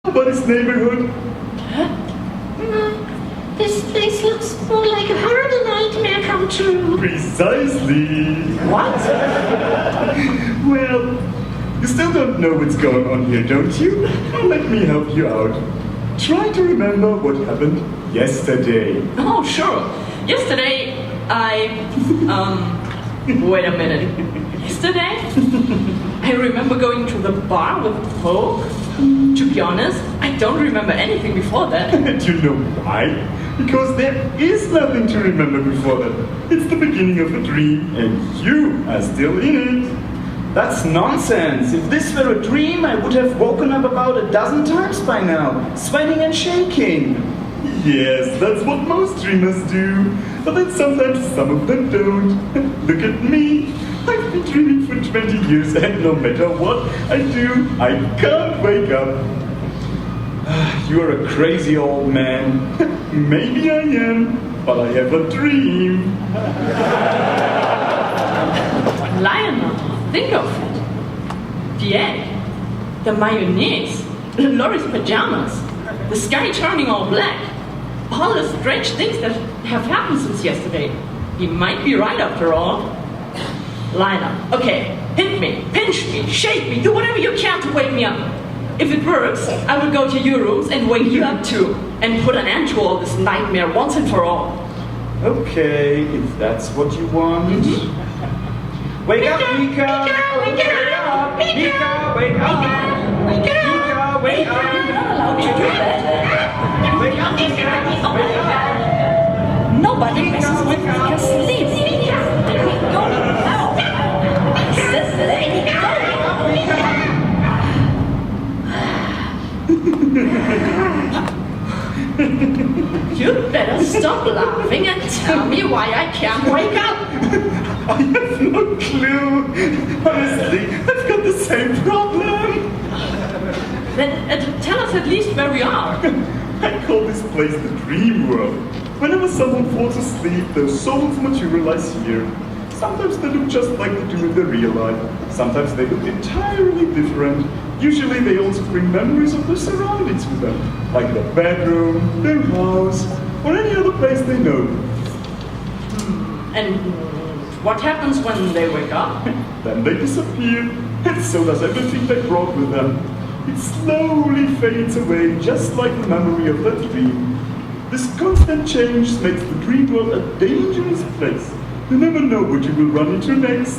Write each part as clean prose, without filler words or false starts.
Nobody's neighborhood. This place looks more like a horrible nightmare come true. Precisely. What? Well, you still don't know what's going on here, don't you? Let me help you out. Try to remember what happened yesterday. Oh, sure. Yesterday, wait a minute. Yesterday? I remember going to the bar with folk. To be honest, I don't remember anything before that. Do you know why? Because there is nothing to remember before that. It's the beginning of a dream, and you are still in it. That's nonsense. If this were a dream, I would have woken up about a dozen times by now, sweating and shaking. Yes, that's what most dreamers do. But then sometimes some of them don't. Look at me. I've been dreaming for 20 years, and no matter what I do, I can't wake up. You're a crazy old man. Maybe I am, but I have a dream. Lionel, think of it. The egg, the mayonnaise, Laurie's pajamas, the sky turning all black. All the strange things that have happened since yesterday. He might be right after all. Lionel, okay, hit me, pinch me, shake me, do whatever you can to wake me up. If it works, I will go to your rooms and wake you up too, and put an end to all this nightmare once and for all. Okay, if that's what you want. Wake up, Mika! Wake up! Mika, wake up! Mika, wake up! You're not allowed to do that. Wake up, Mika! Wake up! Nobody messes with Mika's sleep. Go now. Says let You'd better stop laughing and tell me why I can't wake up. I have no clue. Honestly, I've got the same problem. Then tell us at least where we are. I call this place the dream world. Whenever someone falls asleep, their souls materialize here. Sometimes they look just like they do in their real life. Sometimes they look entirely different. Usually they also bring memories of their surroundings with them, like their bedroom, their house, or any other place they know. And what happens when they wake up? Then they disappear, and so does everything they brought with them. It slowly fades away, just like the memory of that dream. This constant change makes the dream world a dangerous place. You never know what you will run into next.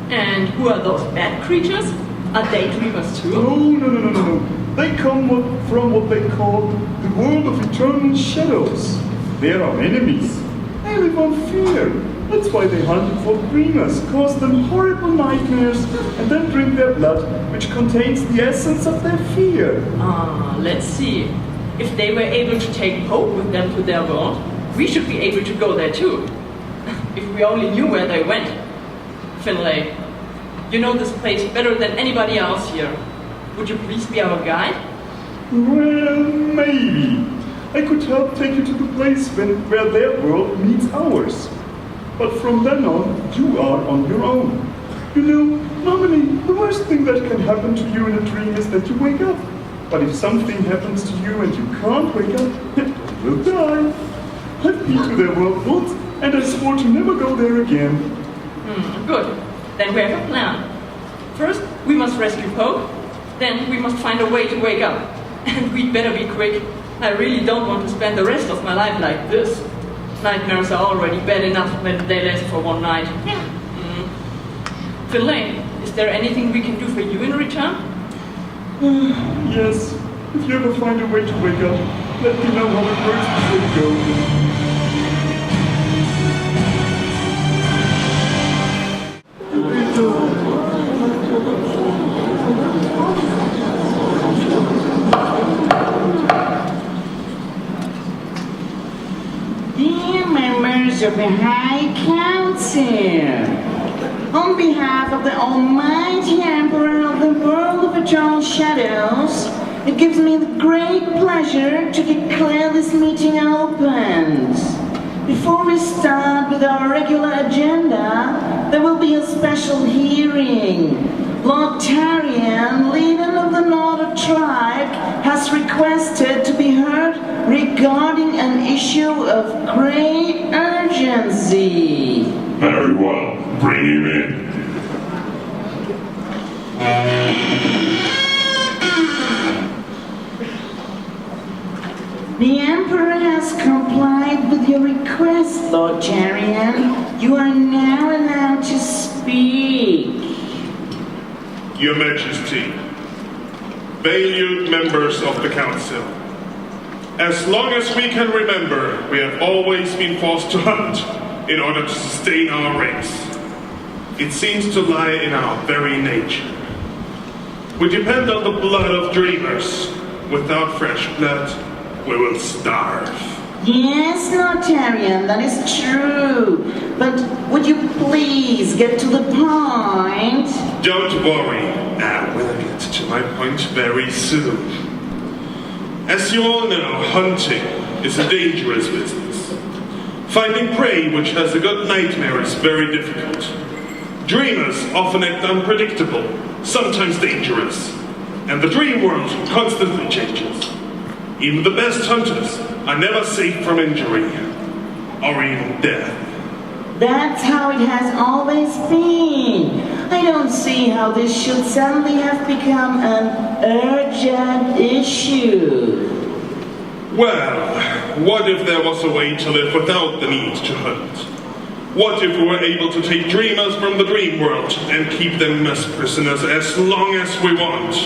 And who are those bad creatures? Are they dreamers too? No. They come from what they call the world of eternal shadows. They are our enemies. They live on fear. That's why they hunt for dreamers, cause them horrible nightmares, and then drink their blood, which contains the essence of their fear. Let's see. If they were able to take Pope with them to their world, we should be able to go there too. If we only knew where they went. Finlay, you know this place better than anybody else here. Would you please be our guide? Well, maybe. I could help take you to the place where their world meets ours. But from then on, you are on your own. You know, normally the worst thing that can happen to you in a dream is that you wake up. But if something happens to you and you can't wake up, you will die. I've been to their world once, and I swore to never go there again. Good. Then we have a plan. First, we must rescue Pope. Then we must find a way to wake up. And we'd better be quick. I really don't want to spend the rest of my life like this. Nightmares are already bad enough when they last for one night. Finlay, is there anything we can do for you in return? Yes. If you ever find a way to wake up, let me know how it works before you go. Dear members of the High Council, on behalf of the Almighty Emperor of the World of Eternal Shadows, it gives me the great pleasure to declare this meeting open. Before we start with our regular agenda, there will be a special hearing. Lord Tarian, leader of the Northern Tribe, has requested to be heard regarding an issue of great urgency. Very well. Bring him in. The Emperor has complied with your request, Lord Tarian. You are now allowed to speak. Your Majesty, valued members of the Council, as long as we can remember, we have always been forced to hunt in order to sustain our race. It seems to lie in our very nature. We depend on the blood of dreamers. Without fresh blood, we will starve. Yes, Lord Tarian, that is true. But would you please get to the point? Don't worry, I will get to my point very soon. As you all know, hunting is a dangerous business. Finding prey which has a good nightmare is very difficult. Dreamers often act unpredictable, sometimes dangerous, and the dream world constantly changes. Even the best hunters are never safe from injury, or even death. That's how it has always been. I don't see how this should suddenly have become an urgent issue. Well, what if there was a way to live without the need to hunt? What if we were able to take dreamers from the dream world and keep them as prisoners as long as we want?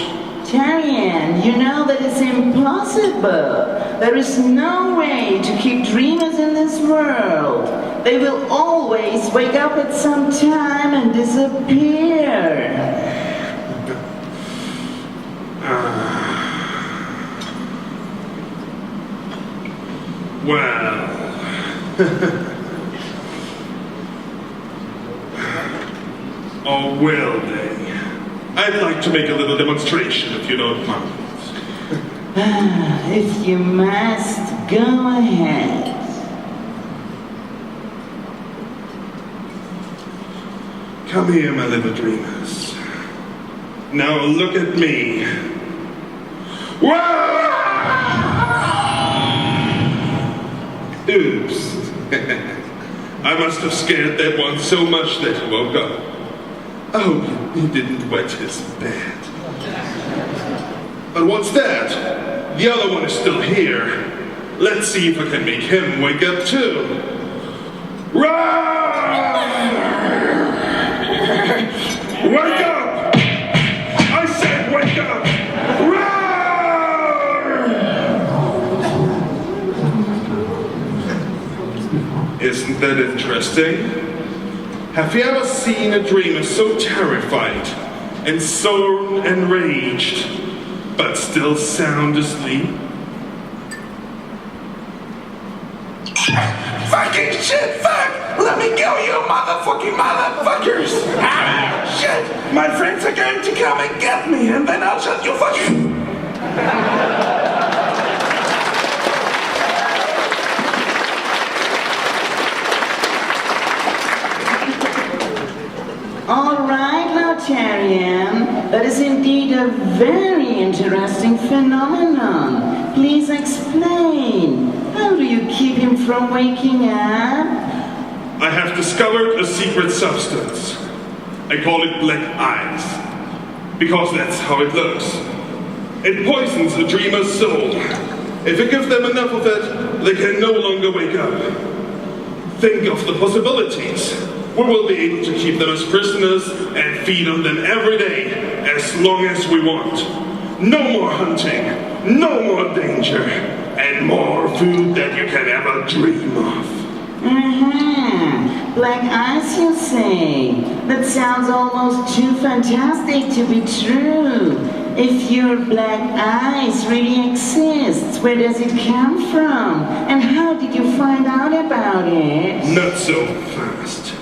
Tarian, you know that it's impossible. There is no way to keep dreamers in this world. They will always wake up at some time and disappear. Well... or will they? I'd like to make a little demonstration, if you don't mind. If you must, go ahead. Come here, my little dreamers. Now look at me. Whoa! Oops. I must have scared that one so much that he woke up. Oh, he didn't wet his bed. But what's that? The other one is still here. Let's see if I can make him wake up too. Run! Wake up! I said wake up! Run! Isn't that interesting? Have you ever seen a dreamer so terrified and so enraged, but still sound asleep? Fucking shit, fuck! Let me go, you motherfuckers! Ah, shit! My friends are going to come and get me, and then I'll shut you fucking... All right, Lord Tarian, that is indeed a very interesting phenomenon. Please explain. How do you keep him from waking up? I have discovered a secret substance. I call it black ice, because that's how it looks. It poisons a dreamer's soul. If you give them enough of it, they can no longer wake up. Think of the possibilities. We will be able to keep them as prisoners and feed on them every day, as long as we want. No more hunting, no more danger, and more food than you can ever dream of. Black ice, you say? That sounds almost too fantastic to be true. If your black ice really exists, where does it come from? And how did you find out about it? Not so fast.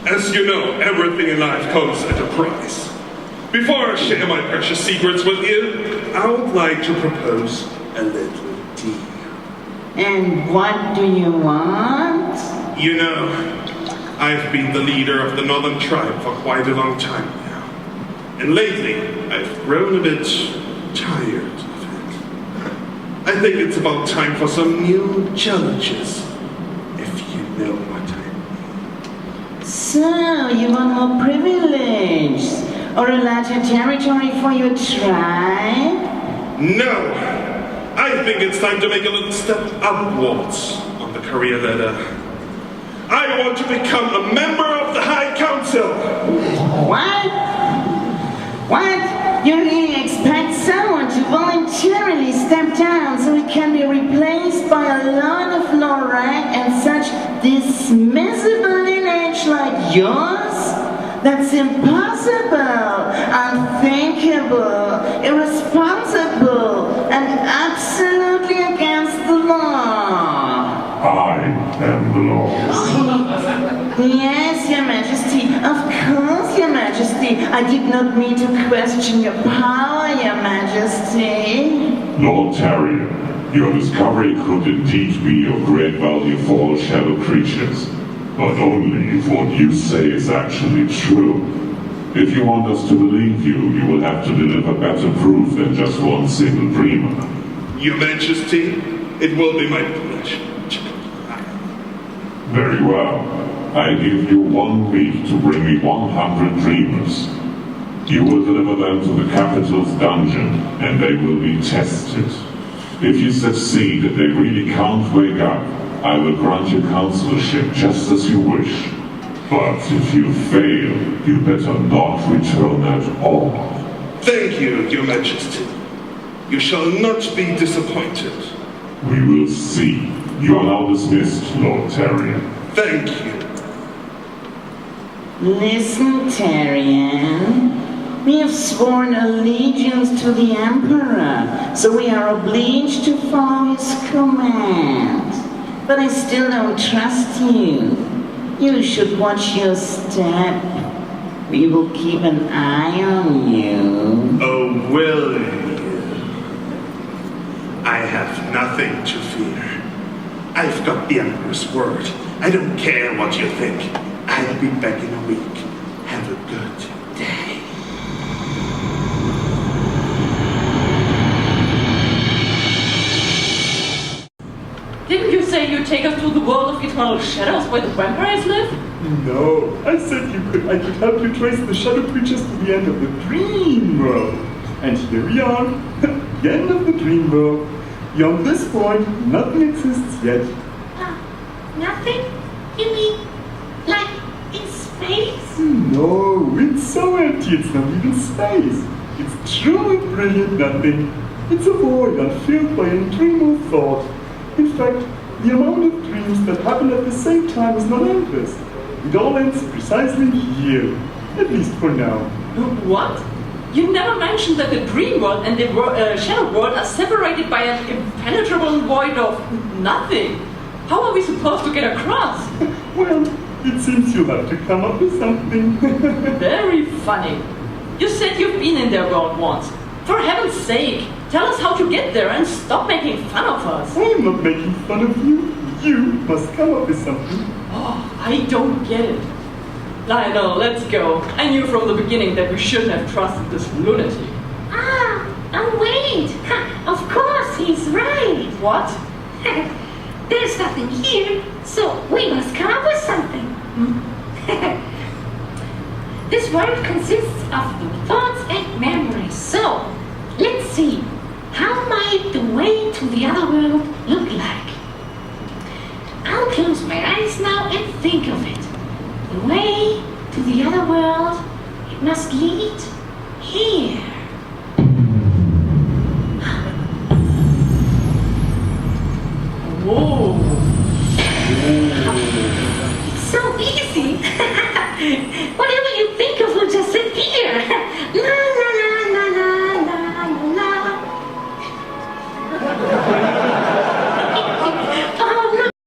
As you know, everything in life comes at a price. Before I share my precious secrets with you, I would like to propose a little deal. And what do you want? You know, I've been the leader of the Northern Tribe for quite a long time now. And lately, I've grown a bit tired of it. I think it's about time for some new challenges, if you know what I mean. So, you want more privilege? Or a larger territory for your tribe? No! I think it's time to make a little step upwards on the career ladder. I want to become a member of the High Council! What? What? You really expect someone to voluntarily step down so it can be replaced by a lot of low rank and such dismissible lineage like yours? That's impossible, unthinkable, irresponsible, and absolutely against the law. I am the law. Yes, Your Majesty. Of course, Your Majesty. I did not mean to question your power, Your Majesty. Lord Tarrion, your discovery could indeed be of great value for all shadow creatures, but only if what you say is actually true. If you want us to believe you, you will have to deliver better proof than just one single dreamer. Your Majesty, it will be my pleasure. Very well. I give you 1 week to bring me 100 dreamers. You will deliver them to the capital's dungeon, and they will be tested. If you succeed and they really can't wake up, I will grant you counselorship just as you wish. But if you fail, you better not return at all. Thank you, Your Majesty. You shall not be disappointed. We will see. You are now dismissed, Lord Tarrion. Thank you. Listen, Tarrion. We have sworn allegiance to the Emperor, so we are obliged to follow his commands. But I still don't trust you. You should watch your step. We will keep an eye on you. Oh, will you? I have nothing to fear. I've got the Emperor's word. I don't care what you think. I'll be back in a week. Have a good day. Didn't you say you'd take us to the world of eternal shadows where the vampires live? No, I said I could help you trace the shadow creatures to the end of the dream world. And here we are, the end of the dream world. Beyond this point, nothing exists yet. Nothing? You mean, like, in space? No, it's so empty, it's not even space. It's truly brilliant nothing. It's a void unfilled by any dream or thought. In fact, the amount of dreams that happen at the same time is not endless. It all ends precisely here, at least for now. What? You never mentioned that the dream world and the shadow world are separated by an impenetrable void of nothing. How are we supposed to get across? Well, it seems you'll have to come up with something. Very funny. You said you've been in their world once. For heaven's sake, tell us how to get there and stop making fun of us. I'm not making fun of you. You must come up with something. Oh, I don't get it. Lionel, let's go. I knew from the beginning that we shouldn't have trusted this lunatic. Oh, wait. Of course, he's right. What? There's nothing here, so we must come up with something. This world consists of the thoughts and memories, so let's see. How might the way to the other world look like? I'll close my eyes now and think of it. The way to the other world, it must lead here. Whoa. It's so easy. Whatever you think